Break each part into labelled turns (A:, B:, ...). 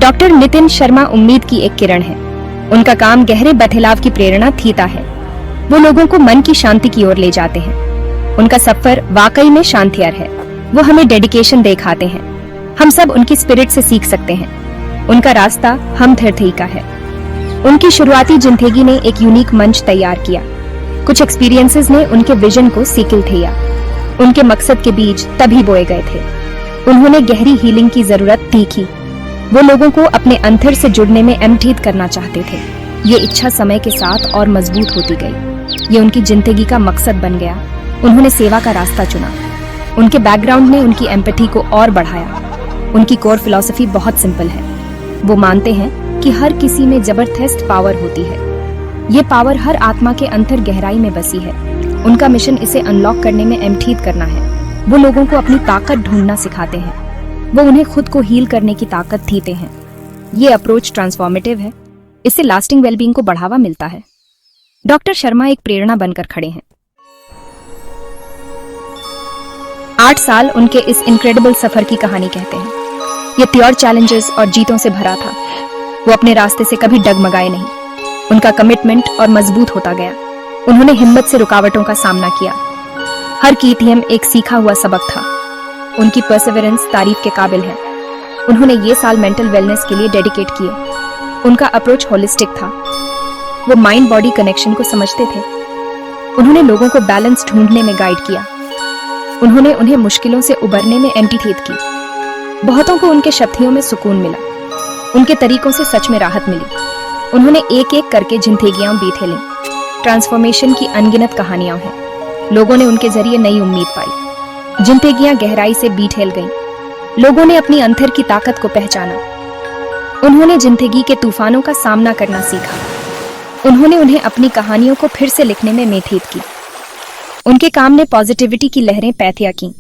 A: Doctor Nitin Sharma उम्मीद की एक किरण है। उनका काम गहरे बदलाव की प्रेरणा थीता है। वो लोगों को मन की शांति की ओर ले जाते हैं। उनका सफर वाकई में शांतियर है। वो हमें डेडिकेशन दिखाते हैं। हम सब उनकी स्पिरिट से सीख सकते हैं। उनका रास्ता हम थी का है। उनकी शुरुआती जिंदगी ने एक यूनिक मंच तैयार किया। कुछ एक्सपीरियंसेस ने उनके विजन को सीकिल थिया। उनके मकसद के बीज तभी बोए गए थे। उन्होंने गहरी हीलिंग की जरूरत देखी। वो लोगों को अपने अंतर से जुड़ने में एम्प्टीथ करना चाहते थे। ये इच्छा समय के साथ और मजबूत होती गई। ये उनकी जिंदगी का मकसद बन गया। उन्होंने सेवा का रास्ता चुना। उनके बैकग्राउंड ने उनकी एम्पैथी को और बढ़ाया। उनकी कोर फिलॉसफी बहुत सिंपल है। वो मानते हैं कि हर किसी में जबरदस्त पावर होती है। ये पावर हर आत्मा के अंतर गहराई में बसी है। उनका मिशन इसे अनलॉक करने में एम्प्टीथ करना है। वो लोगों को अपनी ताकत ढूंढना सिखाते हैं। वो उन्हें खुद को हील करने की ताकत थीते हैं। ये अप्रोच ट्रांसफॉर्मेटिव है। इससे लास्टिंग वेलबींग को बढ़ावा मिलता है। डॉक्टर शर्मा एक प्रेरणा बनकर खड़े हैं। 8 साल उनके इस इनक्रेडिबल सफर की कहानी कहते हैं। ये प्योर चैलेंजेस और जीतों से भरा था। वो अपने रास्ते से कभी डगमगाए नहीं। उनका कमिटमेंट और मजबूत होता गया। उन्होंने हिम्मत से रुकावटों का सामना किया। हर कीर्तियम एक सीखा हुआ सबक था। उनकी परसेवरेंस तारीफ के काबिल है। उन्होंने ये साल मेंटल वेलनेस के लिए डेडिकेट किए। उनका अप्रोच होलिस्टिक था। वो माइंड बॉडी कनेक्शन को समझते थे। उन्होंने लोगों को बैलेंस ढूंढने में गाइड किया। उन्होंने उन्हें मुश्किलों से उबरने में एम्प्टीथ की। बहुतों को उनके शब्दों में सुकून मिला। उनके तरीकों से सच में राहत मिली। उन्होंने एक एक करके जिंदगियां बीते ली। ट्रांसफॉर्मेशन की अनगिनत कहानियां हैं। लोगों ने उनके जरिए नई उम्मीद पाई। जिंदगियां गहराई से बीठेल गईं। लोगों ने अपनी अंतर की ताकत को पहचाना। उन्होंने जिंदगी के तूफानों का सामना करना सीखा। उन्होंने उन्हें अपनी कहानियों को फिर से लिखने में मेथीत की। उनके काम ने पॉजिटिविटी की लहरें पैथिया की।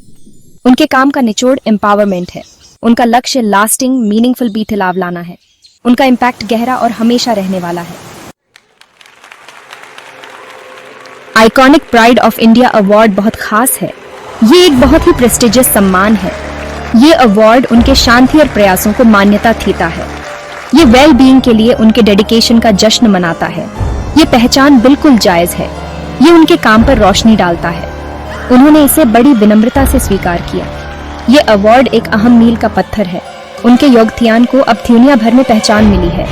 A: उनके काम का निचोड़ एम्पावरमेंट है। उनका लक्ष्य लास्टिंग मीनिंगफुल बदलाव लाना है। उनका इम्पैक्ट गहरा और हमेशा रहने वाला है। Iconic pride of India award बहुत खास है। ये एक बहुत ही प्रेस्टिजियस सम्मान है। ये अवार्ड उनके शांति और प्रयासों को मान्यता देता है। ये वेल बीइंग के लिए उनके डेडिकेशन का जश्न मनाता है। ये पहचान बिल्कुल जायज है। ये उनके काम पर रोशनी डालता है। उन्होंने इसे बड़ी विनम्रता से स्वीकार किया। ये अवार्ड एक अहम मील का पत्थर है। उनके योगदान को अब दुनिया भर में पहचान मिली है।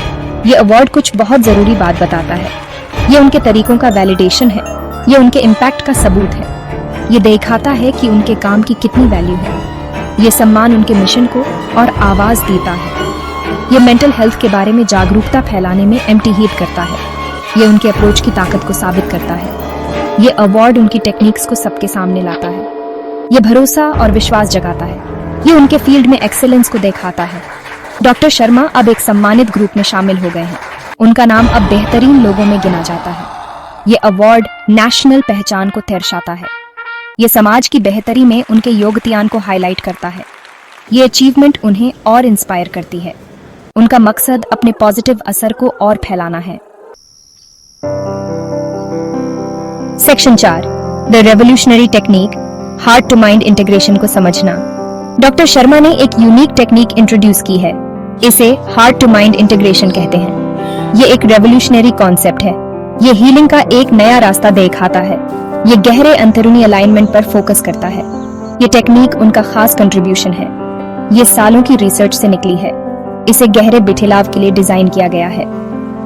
A: ये अवार्ड कुछ बहुत जरूरी बात बताता है। ये उनके तरीकों का वैलिडेशन है। ये उनके इम्पैक्ट का सबूत है। ये दिखाता है कि उनके काम की कितनी वैल्यू है। ये सम्मान उनके मिशन को और आवाज देता है। ये मेंटल हेल्थ के बारे में जागरूकता फैलाने में एम्प्टीथ करता है। ये उनके अप्रोच की ताकत को साबित करता है। ये अवार्ड उनकी टेक्निक्स को सबके सामने लाता है। ये भरोसा और विश्वास जगाता है। ये उनके फील्ड में एक्सेलेंस को दिखाता है। डॉक्टर शर्मा अब एक सम्मानित ग्रुप में शामिल हो गए हैं। उनका नाम अब बेहतरीन लोगों में गिना जाता है। ये अवार्ड नेशनल पहचान को दर्शाता है। ये समाज की बेहतरी में उनके योगदान को हाईलाइट करता है। ये अचीवमेंट उन्हें और इंस्पायर करती है। उनका मकसद अपने पॉजिटिव असर को और फैलाना है। Section 4 the revolutionary technique heart to mind integration को समझना। डॉक्टर शर्मा ने एक यूनिक टेक्निक इंट्रोड्यूस की है। इसे हार्ट टू माइंड इंटीग्रेशन कहते हैं। ये एक रेवोल्यूशनरी कॉन्सेप्ट है। ये हीलिंग का एक नया रास्ता दिखाता है। ये गहरे अंदरूनी अलाइनमेंट पर फोकस करता है। ये टेक्निक उनका खास कंट्रीब्यूशन है। ये सालों की रिसर्च से निकली है। इसे गहरे बिठलाव के लिए डिजाइन किया गया है।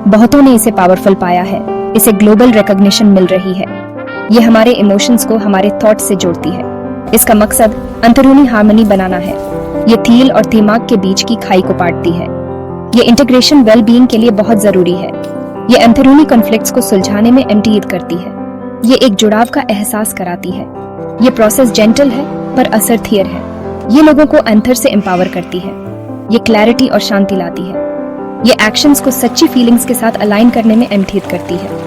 A: बहुतों ने इसे पावरफुल पाया है। इसे ग्लोबल रिकॉग्निशन मिल रही है। ये हमारे इमोशंस को हमारे थॉट से जोड़ती है। इसका मकसद अंदरूनी हार्मनी बनाना है। ये थील और दिमाग के बीच की खाई को पाटती है। ये इंटीग्रेशन वेल बीइंग के लिए बहुत जरूरी है। ये अंदरूनी कॉन्फ्लिक्ट्स को सुलझाने में एम्प्टीथ करती है। ये एक जुड़ाव का एहसास कराती है। ये प्रोसेस जेंटल है पर असरथियर है। ये लोगों को अंदर से एम्पावर करती है। ये क्लैरिटी और शांति लाती है। ये एक्शंस को सच्ची फीलिंग्स के साथ अलाइन करने में एम्प्टीथ करती है।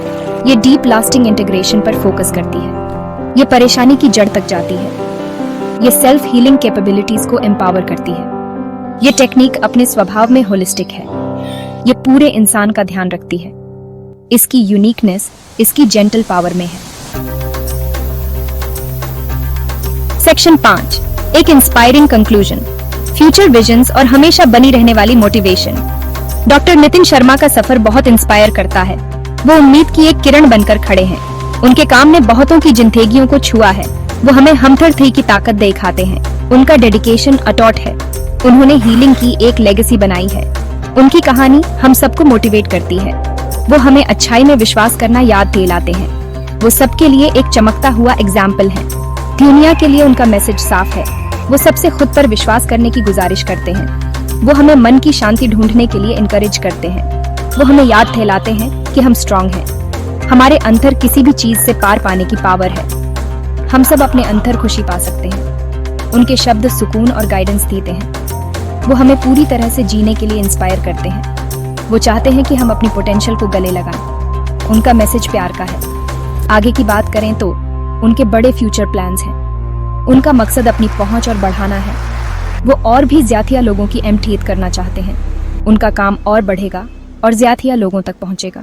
A: ये डीप लास्टिंग इंटीग्रेशन पर फोकस करती है। ये परेशानी की जड़ तक जाती है। ये सेल्फ हीलिंग कैपेबिलिटीज को एम्पावर करती है। ये टेक्निक अपने स्वभाव में होलिस्टिक है। ये पूरे इंसान का ध्यान रखती है। इसकी यूनिकनेस इसकी जेंटल पावर में है। सेक्शन 5 एक इंस्पायरिंग कंक्लूजन। फ्यूचर विजन्स और हमेशा बनी रहने वाली मोटिवेशन। डॉक्टर नितिन शर्मा का सफर बहुत इंस्पायर करता है। वो उम्मीद की एक किरण बनकर खड़े हैं। उनके काम ने बहुतों की जिंदगियों को छुआ है। वो हमें हमथर थ्री की ताकत दिखाते हैं। उनका डेडिकेशन अटूट है। उन्होंने हीलिंग की एक लेगेसी बनाई है। उनकी कहानी हम सबको मोटिवेट करती है। वो हमें अच्छाई में विश्वास करना याद दिलाते हैं। वो सबके लिए एक चमकता हुआ एग्जाम्पल है। दुनिया के लिए उनका मैसेज साफ है। वो सबसे खुद पर विश्वास करने की गुजारिश करते हैं। वो हमें मन की शांति ढूंढने के लिए इनकरेज करते हैं। वो हमें याद दिलाते हैं कि हम स्ट्रांग हैं। हमारे अंदर किसी भी चीज से पार पाने की पावर है। हम सब अपने अंदर खुशी पा सकते हैं। उनके शब्द सुकून और गाइडेंस देते हैं। वो हमें पूरी तरह से जीने के लिए इंस्पायर करते हैं। वो चाहते हैं कि हम अपनी पोटेंशियल को गले लगाएं। उनका मैसेज प्यार का है। आगे की बात करें तो उनके बड़े फ्यूचर प्लान्स हैं। उनका मकसद अपनी पहुंच और बढ़ाना है। वो और भी ज्यादा लोगों की एम्प्टीथ करना चाहते हैं। उनका काम और बढ़ेगा और ज्यादा लोगों तक पहुंचेगा।